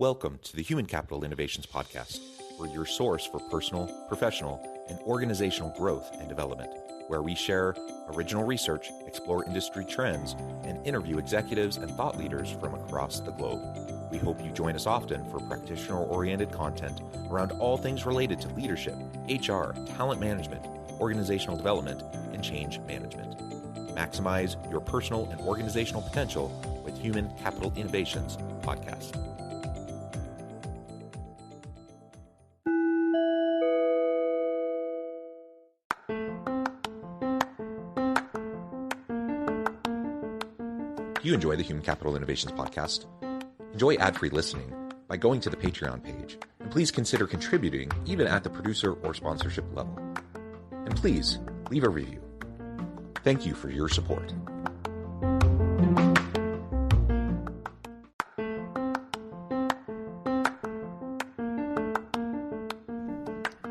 Welcome to the Human Capital Innovations Podcast. We're your source for personal, professional, and organizational growth and development, where we share original research, explore industry trends, and interview executives and thought leaders from across the globe. We hope you join us often for practitioner-oriented content around all things related to leadership, HR, talent management, organizational development, and change management. Maximize your personal and organizational potential with Human Capital Innovations Podcast. If you enjoy the Human Capital Innovations Podcast, enjoy ad-free listening by going to the Patreon page, and please consider contributing even at the producer or sponsorship level. And please leave a review. Thank you for your support.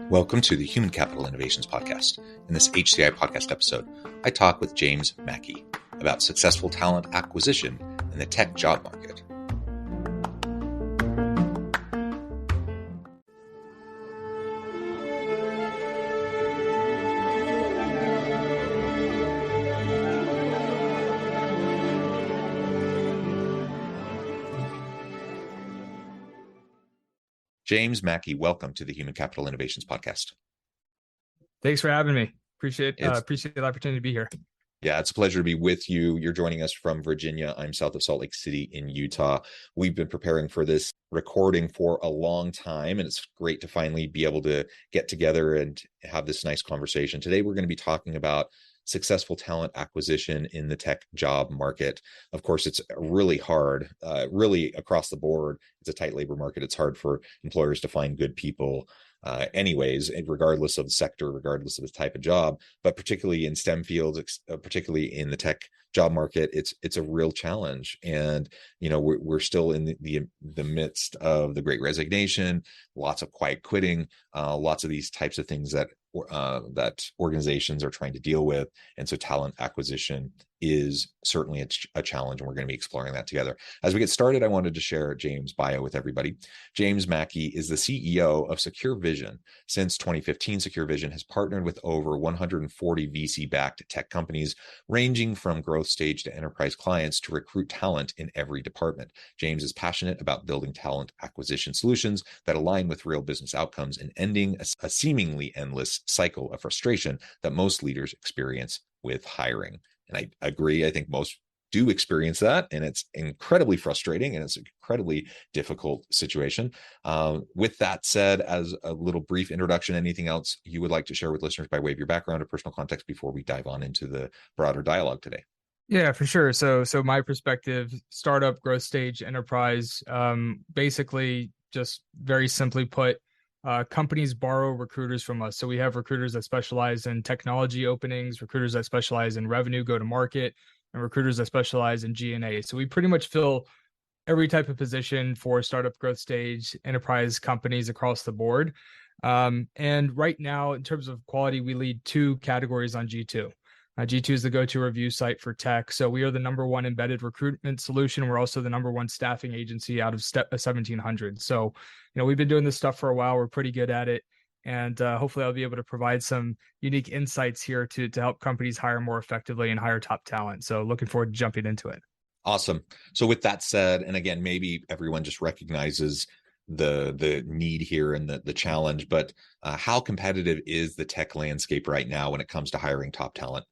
Welcome to the Human Capital Innovations Podcast. In this HCI Podcast episode, I talk with James Mackey about successful talent acquisition in the tech job market. James Mackey, welcome to the Human Capital Innovations Podcast. Thanks for having me. Appreciate the opportunity to be here. Yeah, it's a pleasure to be with you. You're joining us from Virginia. I'm south of Salt Lake City in Utah. We've been preparing for this recording for a long time, and it's great to finally be able to get together and have this nice conversation. Today, we're going to be talking about successful talent acquisition in the tech job market. Of course, it's really hard, really across the board. It's a tight labor market. It's hard for employers to find good people anyways, regardless of the sector, regardless of the type of job, but particularly in STEM fields, particularly in the tech job market, it's a real challenge. And, we're still in the midst of the Great Resignation, lots of quiet quitting, lots of these types of things that organizations are trying to deal with. And so talent acquisition is certainly a challenge, and we're going to be exploring that together. As we get started, I wanted to share James' bio with everybody. James Mackey is the CEO of Secure Vision. Since 2015, Secure Vision has partnered with over 140 VC-backed tech companies, ranging from growth stage to enterprise clients, to recruit talent in every department. James is passionate about building talent acquisition solutions that align with real business outcomes and ending a seemingly endless cycle of frustration that most leaders experience with hiring. And I agree. I think most do experience that, and it's incredibly frustrating, and it's an incredibly difficult situation. With that said, as a little brief introduction, anything else you would like to share with listeners by way of your background or personal context before we dive on into the broader dialogue today? Yeah, for sure. So my perspective, startup, growth stage, enterprise, basically just very simply put, companies borrow recruiters from us. So we have recruiters that specialize in technology openings, recruiters that specialize in revenue go-to-market, and recruiters that specialize in G&A. So we pretty much fill every type of position for startup, growth stage, enterprise companies across the board. And right now, in terms of quality, we lead two categories on G2. G2 is the go-to review site for tech. So we are the number one embedded recruitment solution. We're also the number one staffing agency out of 1,700. So, we've been doing this stuff for a while. We're pretty good at it. And hopefully I'll be able to provide some unique insights here to help companies hire more effectively and hire top talent. So looking forward to jumping into it. Awesome. So with that said, and again, maybe everyone just recognizes the need here and the challenge, but how competitive is the tech landscape right now when it comes to hiring top talent?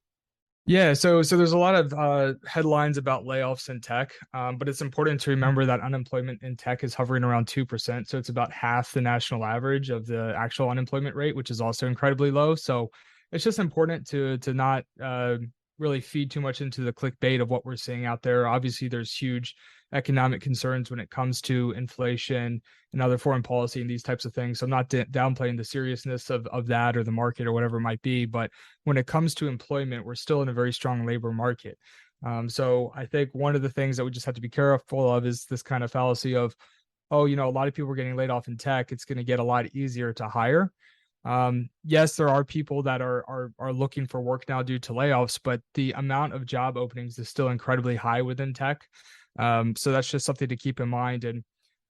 Yeah, so there's a lot of headlines about layoffs in tech, but it's important to remember that unemployment in tech is hovering around 2%. So it's about half the national average of the actual unemployment rate, which is also incredibly low. So it's just important to not really feed too much into the clickbait of what we're seeing out there. Obviously, there's huge economic concerns when it comes to inflation and other foreign policy and these types of things. So I'm not downplaying the seriousness of that or the market or whatever it might be. But when it comes to employment, we're still in a very strong labor market. So I think one of the things that we just have to be careful of is this kind of fallacy of, a lot of people are getting laid off in tech. It's going to get a lot easier to hire. Yes, there are people that are looking for work now due to layoffs, but the amount of job openings is still incredibly high within tech. So that's just something to keep in mind. And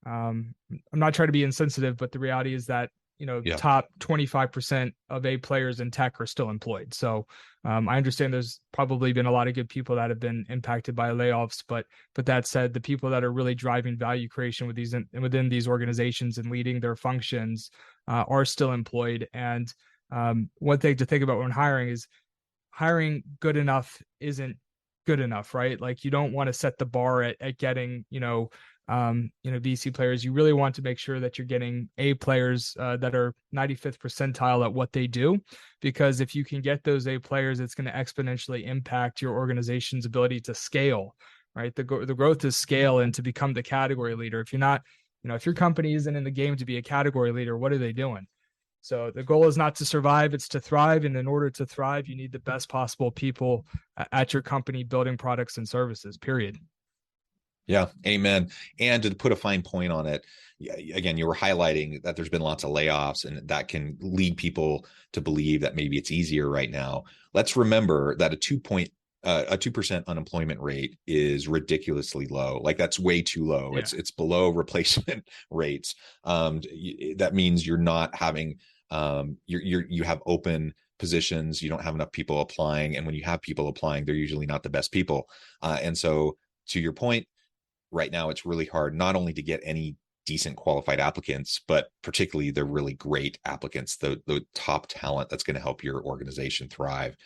I'm not trying to be insensitive, but the reality is that, Yeah. top 25% of A players in tech are still employed. So I understand there's probably been a lot of good people that have been impacted by layoffs, but that said, the people that are really driving value creation within these organizations and leading their functions are still employed. And one thing to think about when hiring is hiring good enough isn't good enough, right? Like you don't want to set the bar at getting, VC players. You really want to make sure that you're getting A players that are 95th percentile at what they do, because if you can get those A players, it's going to exponentially impact your organization's ability to scale, right? The growth is scale and to become the category leader. If you're not, if your company isn't in the game to be a category leader, what are they doing? So the goal is not to survive, it's to thrive. And in order to thrive, you need the best possible people at your company building products and services, period. Yeah, amen. And to put a fine point on it, again, you were highlighting that there's been lots of layoffs and that can lead people to believe that maybe it's easier right now. Let's remember that a 2% unemployment rate is ridiculously low. Like that's way too low. Yeah. It's below replacement rates. That means you're not having you have open positions. You don't have enough people applying, and when you have people applying, they're usually not the best people. And so, to your point, right now it's really hard not only to get any decent qualified applicants, but particularly the really great applicants, the top talent that's going to help your organization thrive.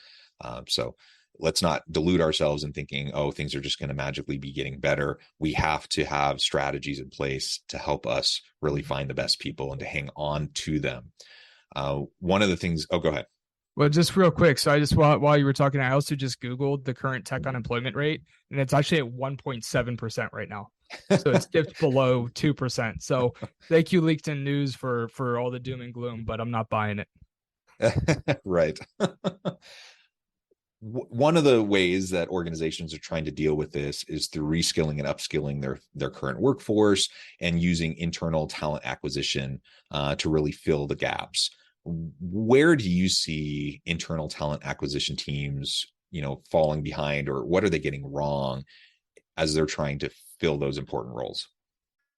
So let's not delude ourselves in thinking, oh, things are just going to magically be getting better. We have to have strategies in place to help us really find the best people and to hang on to them. One of the things, go ahead. Well, just real quick. So I just, while you were talking, I also just Googled the current tech unemployment rate, and it's actually at 1.7% right now. So it's dipped below 2%. So thank you, LinkedIn News, for all the doom and gloom, but I'm not buying it. Right. One of the ways that organizations are trying to deal with this is through reskilling and upskilling their current workforce and using internal talent acquisition to really fill the gaps. Where do you see internal talent acquisition teams, falling behind, or what are they getting wrong as they're trying to fill those important roles?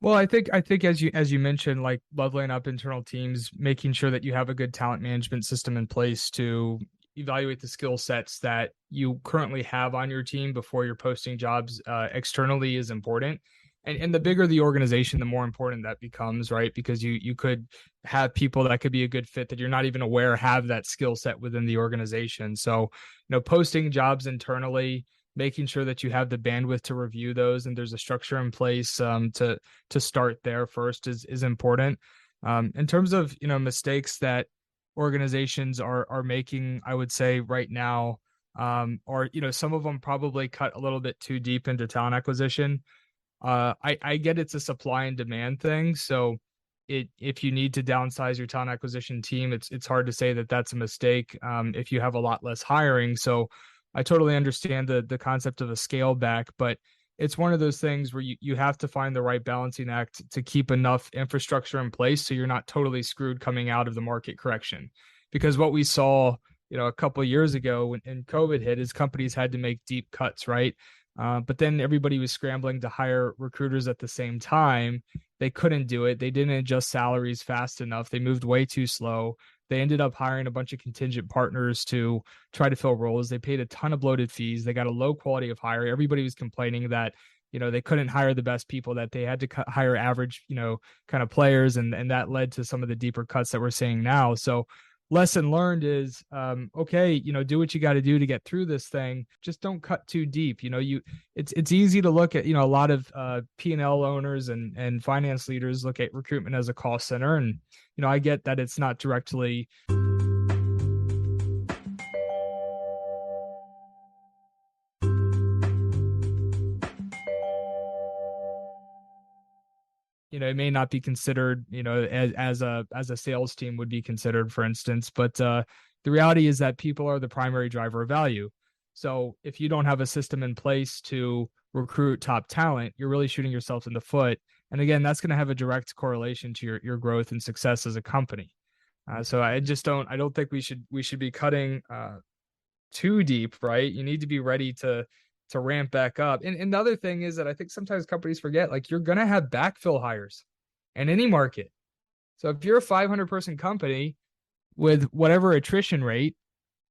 Well, I think as you mentioned, like leveling up internal teams, making sure that you have a good talent management system in place to evaluate the skill sets that you currently have on your team before you're posting jobs externally is important. And the bigger the organization, the more important that becomes, right? Because you could have people that could be a good fit that you're not even aware have that skill set within the organization. So, posting jobs internally, making sure that you have the bandwidth to review those and there's a structure in place to start there first is important. In terms of, mistakes that organizations are making, I would say right now, or, some of them probably cut a little bit too deep into talent acquisition. I get it's a supply and demand thing. So if you need to downsize your talent acquisition team, it's hard to say that that's a mistake if you have a lot less hiring. So I totally understand the concept of a scale back, but it's one of those things where you have to find the right balancing act to keep enough infrastructure in place so you're not totally screwed coming out of the market correction. Because what we saw, a couple of years ago when COVID hit is companies had to make deep cuts, right? But then everybody was scrambling to hire recruiters at the same time. They couldn't do it. They didn't adjust salaries fast enough. They moved way too slow. They ended up hiring a bunch of contingent partners to try to fill roles. They paid a ton of bloated fees. They got a low quality of hire. Everybody was complaining that, they couldn't hire the best people, that they had to hire average, kind of players. And that led to some of the deeper cuts that we're seeing now. So lesson learned is, okay, do what you got to do to get through this thing. Just don't cut too deep. It's easy to look at, a lot of P&L owners and finance leaders look at recruitment as a cost center. And, I get that it's not directly it may not be considered, as a sales team would be considered, for instance. But the reality is that people are the primary driver of value. So if you don't have a system in place to recruit top talent, you're really shooting yourself in the foot. And again, that's going to have a direct correlation to your growth and success as a company. So I don't think we should be cutting too deep, right? You need to be ready to ramp back up. And the other thing is that I think sometimes companies forget, like, you're going to have backfill hires. in any market. So if you're a 500 person company with whatever attrition rate,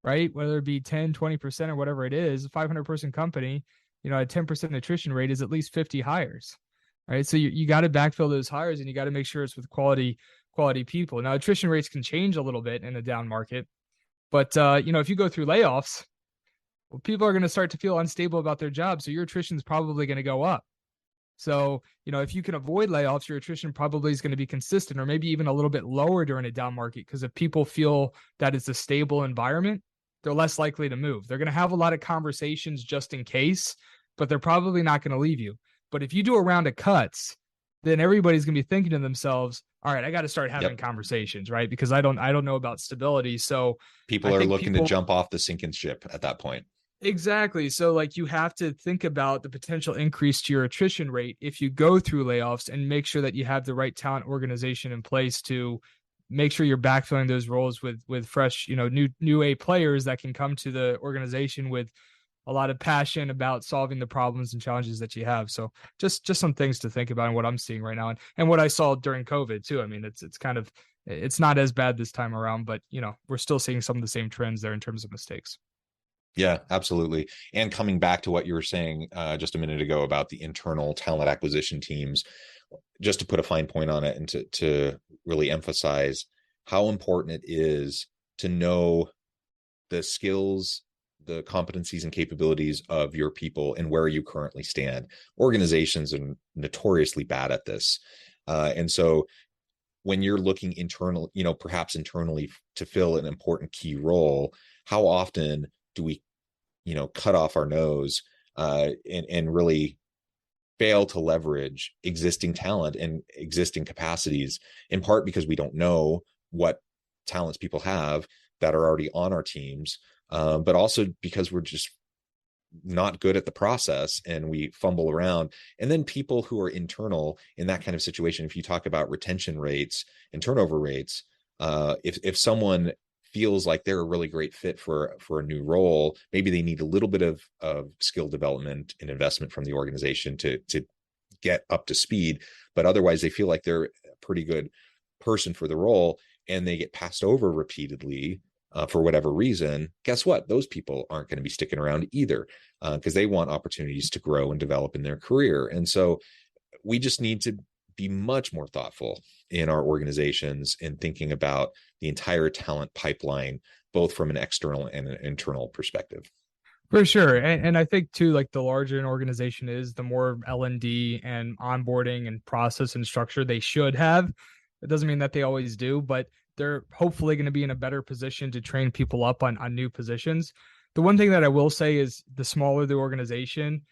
right, whether it be 10, 20% or whatever it is, a 500 person company, a 10% attrition rate is at least 50 hires, right? So you got to backfill those hires, and you got to make sure it's with quality people. Now, attrition rates can change a little bit in a down market, but if you go through layoffs, well, people are going to start to feel unstable about their job. So your attrition is probably going to go up. So, if you can avoid layoffs, your attrition probably is going to be consistent, or maybe even a little bit lower during a down market. Because if people feel that it's a stable environment, they're less likely to move. They're going to have a lot of conversations just in case, but they're probably not going to leave you. But if you do a round of cuts, then everybody's going to be thinking to themselves, all right, I got to start having conversations, right? Because I don't know about stability. So people are looking to jump off the sinking ship at that point. Exactly. So you have to think about the potential increase to your attrition rate if you go through layoffs, and make sure that you have the right talent organization in place to make sure you're backfilling those roles with fresh, new A players that can come to the organization with a lot of passion about solving the problems and challenges that you have. So just some things to think about, and what I'm seeing right now, and what I saw during COVID too. I mean, it's not as bad this time around, but we're still seeing some of the same trends there in terms of mistakes. Yeah, absolutely. And coming back to what you were saying just a minute ago about the internal talent acquisition teams, just to put a fine point on it, and to really emphasize how important it is to know the skills, the competencies and capabilities of your people and where you currently stand. Organizations are notoriously bad at this. And so when you're looking internal, perhaps internally to fill an important key role, how often do we, cut off our nose and really fail to leverage existing talent and existing capacities, in part because we don't know what talents people have that are already on our teams, but also because we're just not good at the process and we fumble around. And then people who are internal in that kind of situation, if you talk about retention rates and turnover rates, if someone feels like they're a really great fit for a new role, maybe they need a little bit of skill development and investment from the organization to get up to speed, but otherwise they feel like they're a pretty good person for the role, and they get passed over repeatedly for whatever reason. Guess what? Those people aren't going to be sticking around either, because they want opportunities to grow and develop in their career. And so we just need to be much more thoughtful in our organizations in thinking about the entire talent pipeline, both from an external and an internal perspective. For sure. And I think too, the larger an organization is, the more L&D and onboarding and process and structure they should have. It doesn't mean that they always do, but they're hopefully going to be in a better position to train people up on new positions. The one thing that I will say is, the smaller the organization,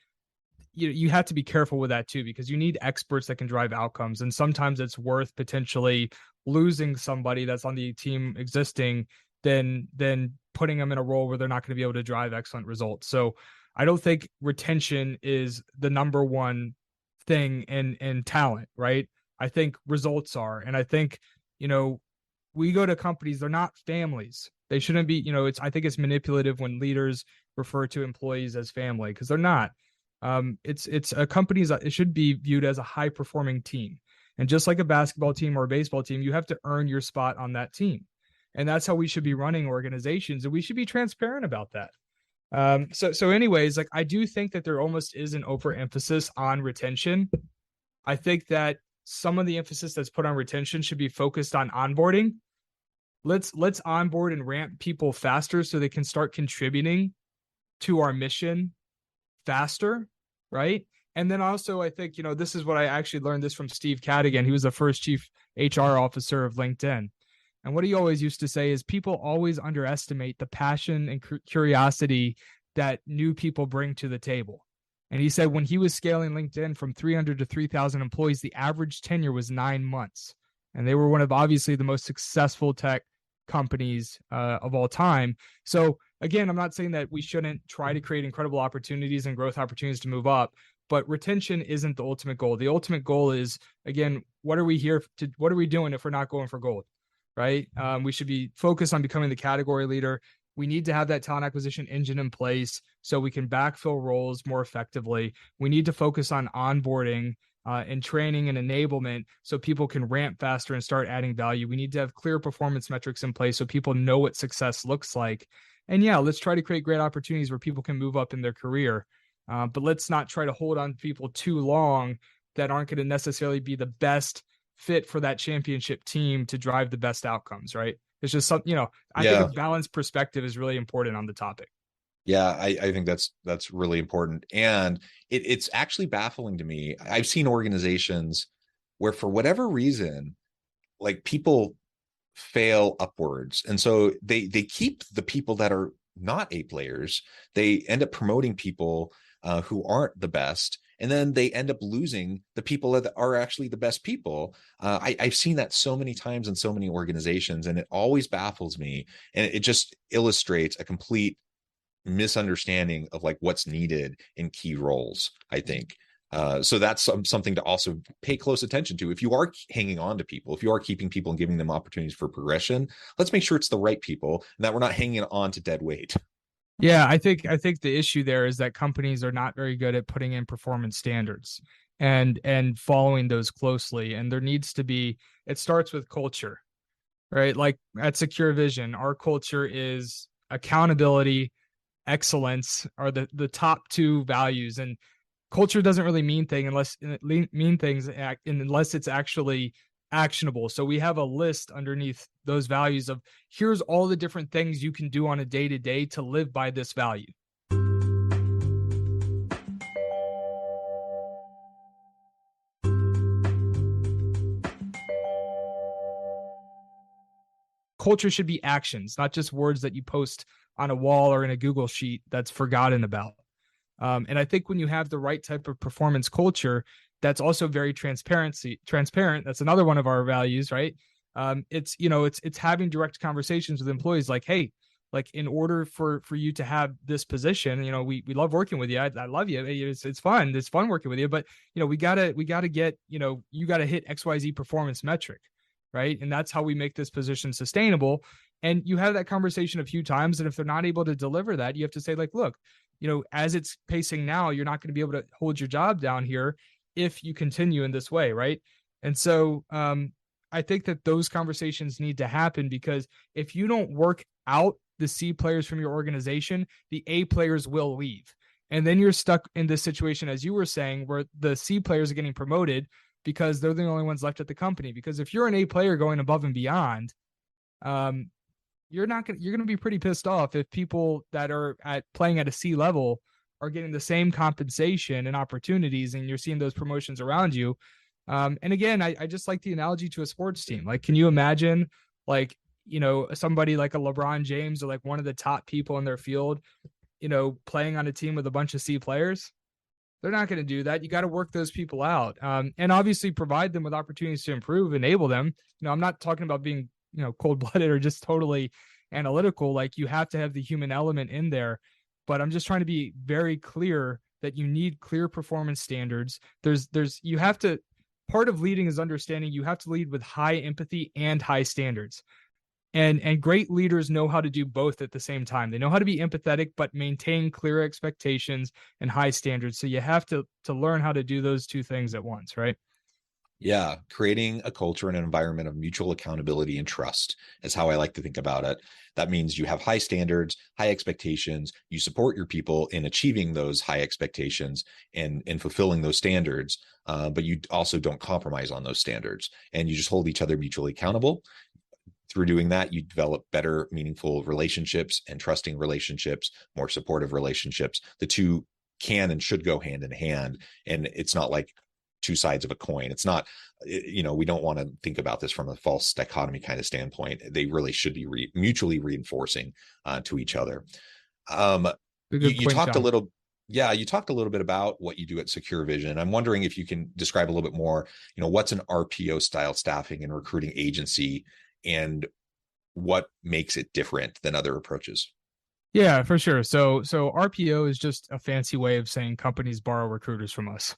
you have to be careful with that too, because you need experts that can drive outcomes. And sometimes it's worth potentially losing somebody that's on the team existing than putting them in a role where they're not going to be able to drive excellent results. So I don't think retention is the number one thing in talent, right? I think results are. And I think, we go to companies, they're not families. They shouldn't be, I think it's manipulative when leaders refer to employees as family, because they're not. It's a company's, it should be viewed as a high performing team. And just like a basketball team or a baseball team, you have to earn your spot on that team. And that's how we should be running organizations. And we should be transparent about that. So anyways, I do think that there almost is an overemphasis on retention. I think that some of the emphasis that's put on retention should be focused on onboarding. Let's onboard and ramp people faster so they can start contributing to our mission faster, right? And then also, I think, this is what I actually learned this from Steve Cadigan. He was the first chief HR officer of LinkedIn. And what he always used to say is, people always underestimate the passion and curiosity that new people bring to the table. And he said when he was scaling LinkedIn from 300 to 3,000 employees, the average tenure was 9 months. And they were one of obviously the most successful tech companies of all time. So again, I'm not saying that we shouldn't try to create incredible opportunities and growth opportunities to move up, but retention isn't the ultimate goal. The ultimate goal is, again, what are we doing if we're not going for gold, right? We should be focused on becoming the category leader. We need to have that talent acquisition engine in place so we can backfill roles more effectively. We need to focus on onboarding and training and enablement so people can ramp faster and start adding value. We need to have clear performance metrics in place so people know what success looks like. And yeah, let's try to create great opportunities where people can move up in their career. But let's not try to hold on to people too long that aren't going to necessarily be the best fit for that championship team to drive the best outcomes, right? It's just something, I think a balanced perspective is really important on the topic. Yeah, I think that's really important. And it's actually baffling to me. I've seen organizations where for whatever reason, like people fail upwards. And so they keep the people that are not A players. They end up promoting people who aren't the best. And then they end up losing the people that are actually the best people. I've seen that so many times in so many organizations, and it always baffles me. And it just illustrates a complete misunderstanding of like what's needed in key roles, I think. So that's something to also pay close attention to. If you are hanging on to people, if you are keeping people and giving them opportunities for progression, let's make sure it's the right people and that we're not hanging on to dead weight. Yeah, I think the issue there is that companies are not very good at putting in performance standards and following those closely. And there needs to be, it starts with culture, right? Like at Secure Vision, our culture is accountability, excellence are the top two values. And culture doesn't really mean things unless it's actually actionable. So we have a list underneath those values of here's all the different things you can do on a day-to-day to live by this value. Culture should be actions, not just words that you post on a wall or in a Google sheet that's forgotten about. And I think when you have the right type of performance culture, that's also very transparent. That's another one of our values, right? It's having direct conversations with employees like, hey, like in order for you to have this position, we love working with you. I love you. It's fun. It's fun working with you, but we gotta get, you gotta hit XYZ performance metric, right? And that's how we make this position sustainable. And you have that conversation a few times. And if they're not able to deliver that, you have to say like, look, as it's pacing now, you're not going to be able to hold your job down here if you continue in this way, right? And so I think that those conversations need to happen, because if you don't work out the C players from your organization, the A players will leave. And then you're stuck in this situation, as you were saying, where the C players are getting promoted because they're the only ones left at the company. Because if you're an A player going above and beyond, you're going to be pretty pissed off if people that are playing at a C level are getting the same compensation and opportunities, and you're seeing those promotions around you. And again, I just like the analogy to a sports team. Like, can you imagine like, somebody like a LeBron James or like one of the top people in their field, playing on a team with a bunch of C players? They're not going to do that. You got to work those people out. And obviously provide them with opportunities to improve, enable them. I'm not talking about being, cold-blooded or just totally analytical. Like, you have to have the human element in there, but I'm just trying to be very clear that you need clear performance standards. Part of leading is understanding you have to lead with high empathy and high standards. And great leaders know how to do both at the same time. They know how to be empathetic, but maintain clear expectations and high standards. So you have to learn how to do those two things at once, right? Yeah, creating a culture and an environment of mutual accountability and trust is how I like to think about it. That means you have high standards, high expectations, you support your people in achieving those high expectations and fulfilling those standards, but you also don't compromise on those standards, and you just hold each other mutually accountable. Through doing that, you develop better, meaningful relationships and trusting relationships, more supportive relationships. The two can and should go hand in hand, and it's not like two sides of a coin. It's not, we don't want to think about this from a false dichotomy kind of standpoint. They really should be mutually reinforcing to each other. You talked a little bit about what you do at Secure Vision. I'm wondering if you can describe a little bit more, what's an RPO style staffing and recruiting agency, and what makes it different than other approaches? Yeah, for sure. So RPO is just a fancy way of saying companies borrow recruiters from us.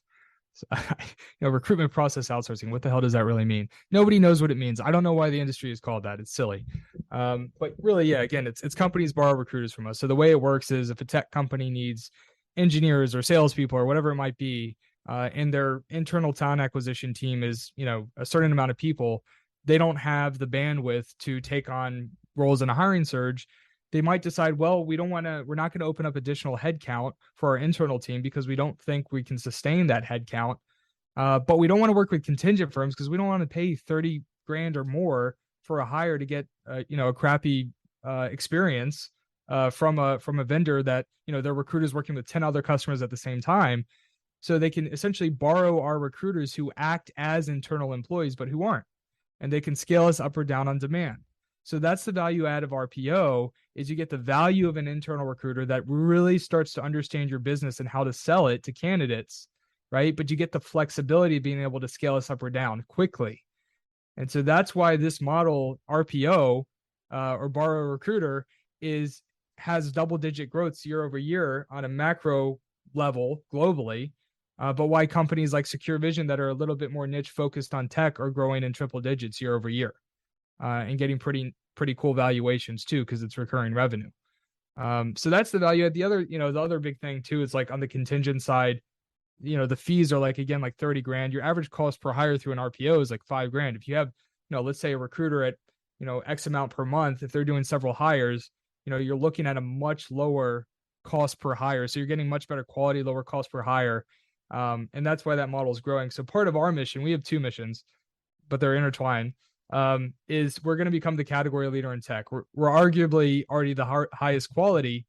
Recruitment process outsourcing. What the hell does that really mean? Nobody knows what it means. I don't know why the industry is called that. It's silly. But really, yeah, again, it's companies borrow recruiters from us. So the way it works is if a tech company needs engineers or salespeople or whatever it might be, and their internal talent acquisition team is, a certain amount of people, they don't have the bandwidth to take on roles in a hiring surge. They might decide, well, we're not going to open up additional headcount for our internal team because we don't think we can sustain that headcount. But we don't want to work with contingent firms because we don't want to pay 30 grand or more for a hire to get, a crappy experience from a vendor that, their recruiters working with 10 other customers at the same time. So they can essentially borrow our recruiters who act as internal employees, but who aren't, and they can scale us up or down on demand. So that's the value add of RPO, is you get the value of an internal recruiter that really starts to understand your business and how to sell it to candidates, right? But you get the flexibility of being able to scale us up or down quickly. And so that's why this model, RPO, or borrow a recruiter, has double-digit growth year over year on a macro level globally. But why companies like Secure Vision that are a little bit more niche focused on tech are growing in triple digits year over year, and getting pretty cool valuations too, because it's recurring revenue. So that's the value. The other big thing too is like on the contingent side, the fees are like 30 grand. Your average cost per hire through an RPO is like 5 grand. If you have, let's say a recruiter at, X amount per month, if they're doing several hires, you're looking at a much lower cost per hire. So you're getting much better quality, lower cost per hire. And that's why that model is growing. So part of our mission, we have 2 missions, but they're intertwined, is we're going to become the category leader in tech. We're arguably already the highest quality.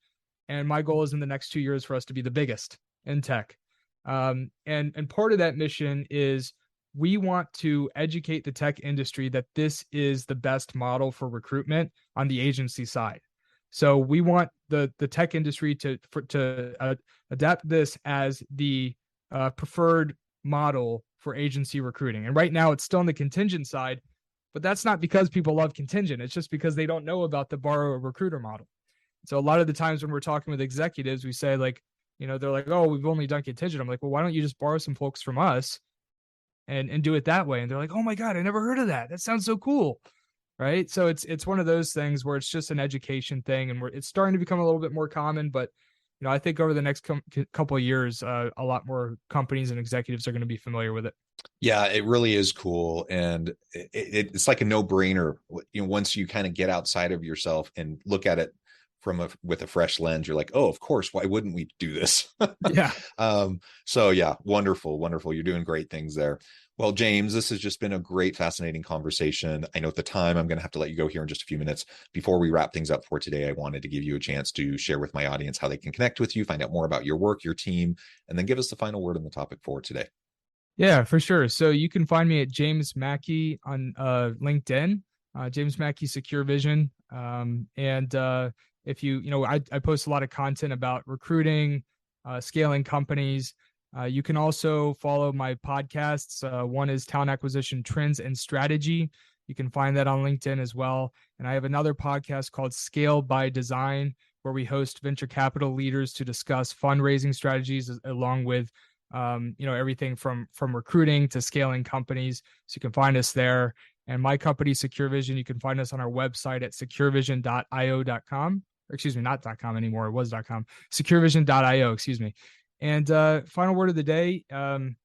And my goal is in the next 2 years for us to be the biggest in tech. And part of that mission is we want to educate the tech industry that this is the best model for recruitment on the agency side. So we want the tech industry to adapt this as the preferred model for agency recruiting. And right now it's still on the contingent side, but that's not because people love contingent. It's just because they don't know about the borrow a recruiter model. So a lot of the times when we're talking with executives, we say like, they're like, oh, we've only done contingent. I'm like, well, why don't you just borrow some folks from us and do it that way? And they're like, oh my God, I never heard of that. That sounds so cool. Right. So it's one of those things where it's just an education thing, and it's starting to become a little bit more common. But, I think over the next couple of years, a lot more companies and executives are going to be familiar with it. Yeah, it really is cool. And it's like a no-brainer. Once you kind of get outside of yourself and look at it with a fresh lens, you're like, oh, of course, why wouldn't we do this? Yeah. So yeah, wonderful. You're doing great things there. Well, James, this has just been a great, fascinating conversation. I know at the time I'm going to have to let you go here in just a few minutes. Before we wrap things up for today, I wanted to give you a chance to share with my audience how they can connect with you, find out more about your work, your team, and then give us the final word on the topic for today. Yeah, for sure. So you can find me at James Mackey on LinkedIn, James Mackey Secure Vision. If I post a lot of content about recruiting, scaling companies. You can also follow my podcasts. One is Talent Acquisition Trends and Strategy. You can find that on LinkedIn as well. And I have another podcast called Scale by Design, where we host venture capital leaders to discuss fundraising strategies along with everything from recruiting to scaling companies. So you can find us there. And my company, Secure Vision, you can find us on our website at securevision.io.com. Or excuse me, not .com anymore. It was .com. Securevision.io, excuse me. And final word of the day, I'm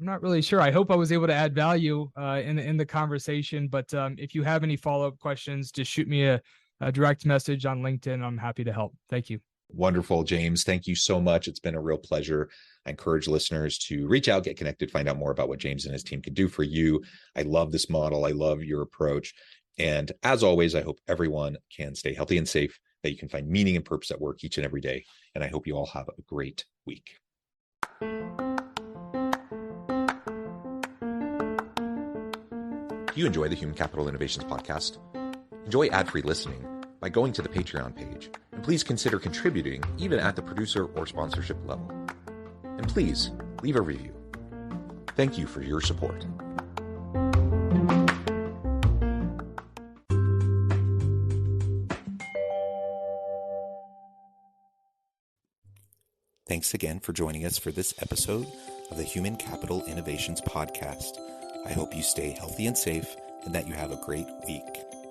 not really sure. I hope I was able to add value in the conversation. But if you have any follow-up questions, just shoot me a direct message on LinkedIn. I'm happy to help. Thank you. Wonderful, James. Thank you so much. It's been a real pleasure. I encourage listeners to reach out, get connected, find out more about what James and his team can do for you. I love this model. I love your approach. And as always, I hope everyone can stay healthy and safe, that you can find meaning and purpose at work each and every day. And I hope you all have a great week. Do you enjoy the Human Capital Innovations podcast? Enjoy ad-free listening by going to the Patreon page. And please consider contributing even at the producer or sponsorship level. And please leave a review. Thank you for your support. Thanks again for joining us for this episode of the Human Capital Innovations Podcast. I hope you stay healthy and safe and that you have a great week.